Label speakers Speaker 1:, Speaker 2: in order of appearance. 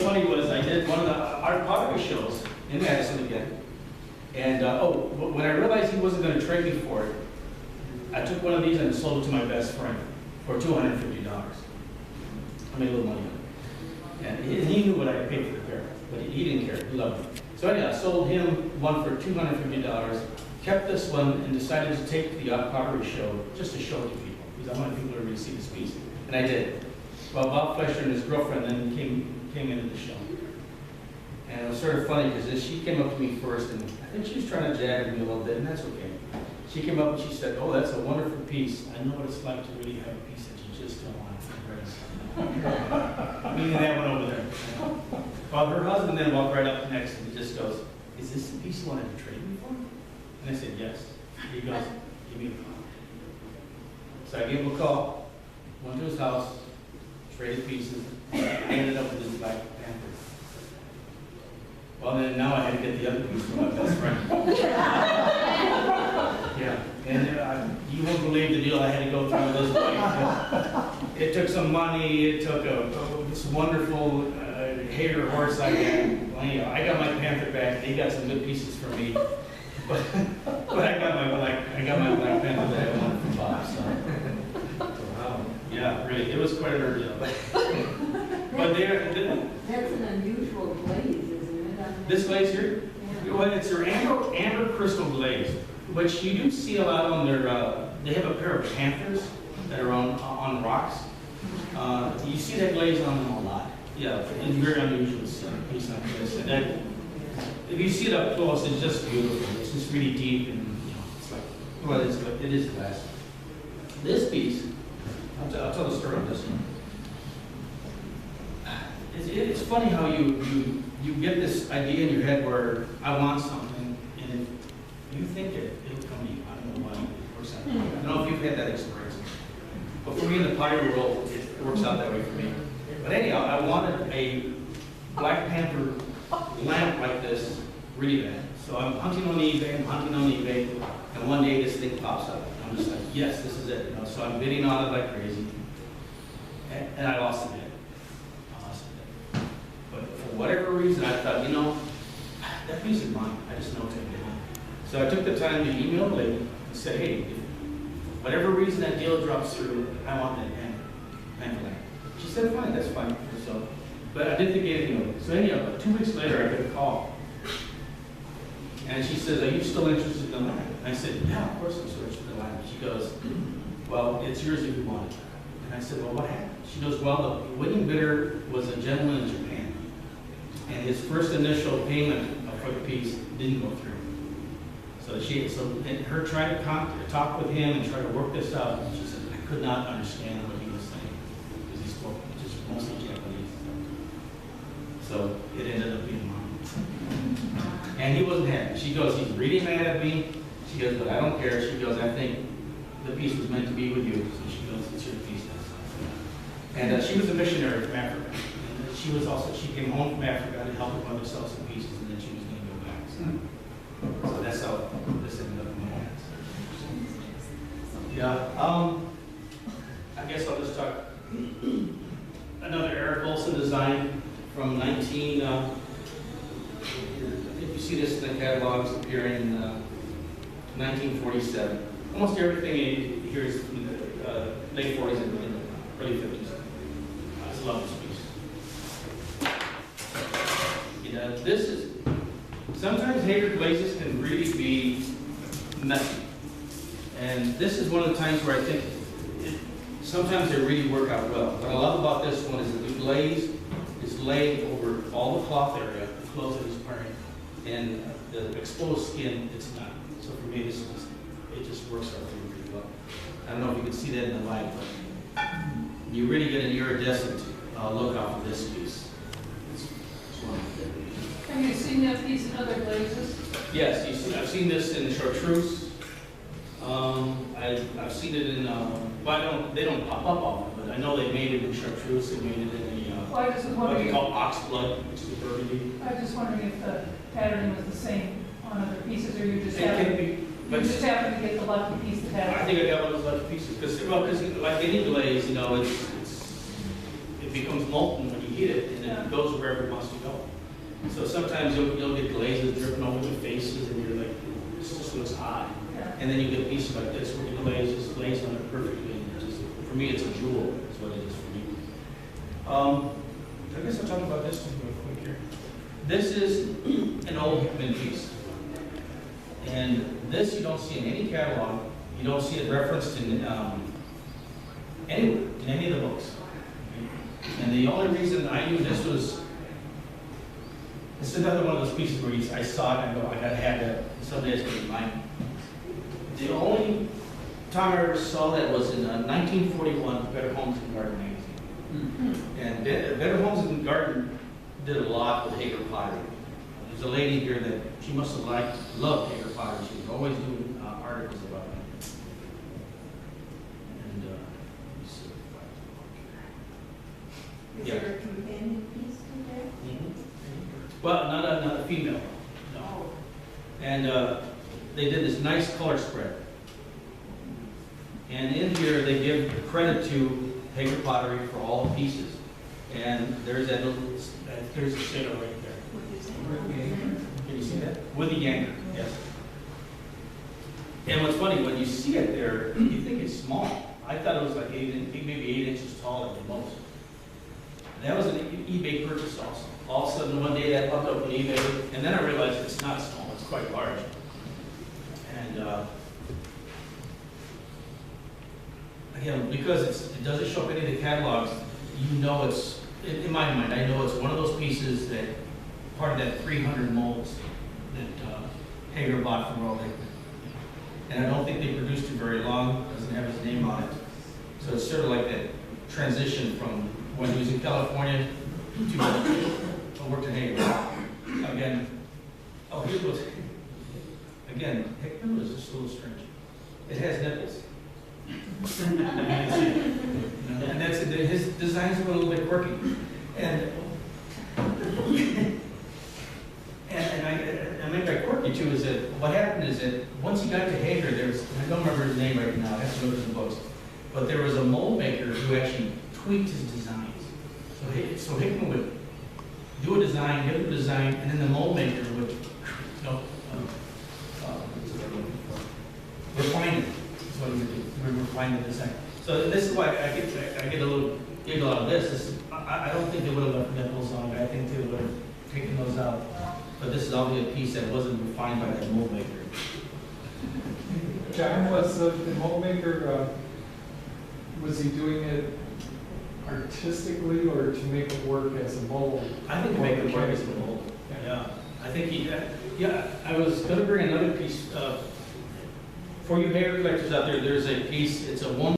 Speaker 1: Funny was I did one of the art pottery shows in Madison again, and when I realized he wasn't going to trade me for it, I took one of these and sold it to my best friend for $250. I made a little money on it, and he knew what I paid for the pair, but he didn't care. He loved it. So anyhow, I sold him one for $250, kept this one, and decided to take the art pottery show just to show it to people, because I wanted people to really see this piece, and I did. Well, Bob Fleischer and his girlfriend then came into the show. And it was sort of funny because she came up to me first, and I think she was trying to jag me a little bit, and that's okay. She came up and she said, "Oh, that's a wonderful piece. I know what it's like to really have a piece that you just don't want to embrace." Meaning that one over there. Well, her husband then walked right up next and he just goes, "Is this the piece you wanted to trade me for?" And I said, "Yes." He goes, "Give me a call." So I gave him a call, went to his house, traded pieces, and ended up with this Black Panther. Well, then now I had to get the other piece from my best friend. Yeah, and you won't believe the deal I had to go through with this wife. It took some money. It took this wonderful Haeger horse I had. Well, yeah, I got my Panther back. They got some good pieces for me, but I got my Black Panther that I wanted from Bob. So. Wow. Yeah, really, it was quite an ordeal. But
Speaker 2: that's an unusual glaze, isn't it?
Speaker 1: This glaze here? Yeah. Well, it's their amber crystal glaze, which you do see a lot on their, they have a pair of Panthers that are on rocks. You see that glaze on them a lot. Yeah, it's very unusual to see a piece like this. And that, if you see it up close, it's just beautiful. It's just really deep, and it's like, well, it is glass. This piece, I'll tell the story on this one. It's funny how you get this idea in your head where I want something, and if you think it'll come to you. I don't know why it works out. I don't know if you've had that experience. But for me in the pottery world, it works out that way for me. But anyhow, I wanted a Black Panther lamp like this really bad. So I'm hunting on eBay, and one day this thing pops up. I'm just like, yes, this is it. So I'm bidding on it like crazy, and I lost the bid. But for whatever reason, I thought, that piece is mine. I just know it's going to be mine. So I took the time to email the lady and said, "Hey, if whatever reason that deal drops through, I want that Panther lamp." She said, "Fine, that's fine." So, but I didn't think anything of it. So anyhow, about 2 weeks later, I get a call. And she says, "Are you still interested in the lamp?" And I said, "Yeah, of course I'm still interested in the lamp." She goes, "Well, it's yours if you want it." And I said, "Well, what happened?" She goes, "Well, the winning bidder was a gentleman in Japan. And his first initial payment for the piece didn't go through. So her trying to talk with him and try to work this out, she said, I could not understand what he was saying because he spoke just mostly Japanese. So it ended up being mine. And he wasn't happy. She goes, "He's really mad at me." She goes, "But I don't care." She goes, "I think the piece was meant to be with you." So she goes, "It's your piece." And she was a missionary from Africa. She came home from Africa to help her mother sell some pieces, and then she was going to go back. So that's how this ended up in my hands. Yeah. I guess I'll just talk. Another Eric Olson design from I think you see this in the catalogs appearing in 1947. Almost everything here is from the late 40s and early 50s. I just love this piece. This is, sometimes Haeger glazes can really be messy. And this is one of the times where I think sometimes they really work out well. What I love about this one is that the glaze is laid over all the cloth area, the clothes that he's wearing, and the exposed skin, it's not. So for me, it just works out really well. I don't know if you can see that in the light, but you really get an iridescent look off of this piece. It's wonderful.
Speaker 3: Have you seen that piece in other glazes?
Speaker 1: Yes, I've seen this in chartreuse. I've seen it in, they don't pop up often, but I know they made it in chartreuse. They made it in what they call oxblood, which is a burgundy.
Speaker 3: I was just wondering if the pattern was the same on other pieces, or you just
Speaker 1: It
Speaker 3: happened
Speaker 1: can be, but
Speaker 3: you just happened to get the lucky piece to pattern.
Speaker 1: I think I got one of those lucky pieces because like any glaze, it becomes molten when you heat it, and then it goes wherever it wants to go. So sometimes you'll get glazes dripping over the faces, and you're like, this just looks odd.
Speaker 3: Yeah.
Speaker 1: And then you get pieces like this where the glaze is glazed on it perfectly. And for me, it's a jewel. That's what it is for me. I guess I'll talk about this one real quick here. This is an old Hickman piece. And this you don't see in any catalog. You don't see it referenced in anywhere, in any of the books. And the only reason I knew this was, it's another one of those pieces where I saw it and I go, I gotta have that, someday it's gonna be mine. The only time I ever saw that was in 1941 Better Homes and Garden magazine. And Better Homes and Garden did a lot with Haeger pottery. There's a lady here that she must have loved Haeger pottery. She was always doing articles about it. And let me see if I can
Speaker 2: Is there a companion piece to that?
Speaker 1: Well, not a female, no. And they did this nice color spread. And in here, they give credit to Haeger pottery for all the pieces. And there's that little, there's a shadow right there. Can you see that? With the anchor, yes. And what's funny, when you see it there, you think it's small. I thought it was like maybe 8 inches tall at the most. That was an eBay purchase also. All of a sudden, one day that popped up on eBay, and then I realized it's not small, it's quite large. And again, because it doesn't show up any of the catalogs, you know it's, in my mind, I know it's one of those pieces that, part of that 300 molds that Haeger bought from Royal Haeger. And I don't think they produced it very long, doesn't have his name on it. So it's sort of like that transition from when he was in California to worked at Haeger. Again, oh, here goes, again, Hickman was just a little strange. It has nipples. And that's it. His designs were a little bit quirky. And I mean by quirky too is that what happened is that once he got to Haeger, I don't remember his name right now, I have to go to the books, but there was a mold maker who actually tweaked his designs. So Hickman would do a design, give a design, and then the mold maker would, refine it. That's what he would do. He would refine the design. So this is why I get a little giggle out of this. I don't think they would have left nipples on it. I think they would have taken those out. But this is obviously a piece that wasn't refined by that mold maker.
Speaker 4: John, was the mold maker, was he doing it artistically or to make it work as a mold?
Speaker 1: I think to make it work as a mold. Yeah. I think I was going to bring another piece for you Haeger collectors out there. There's a piece, it's a one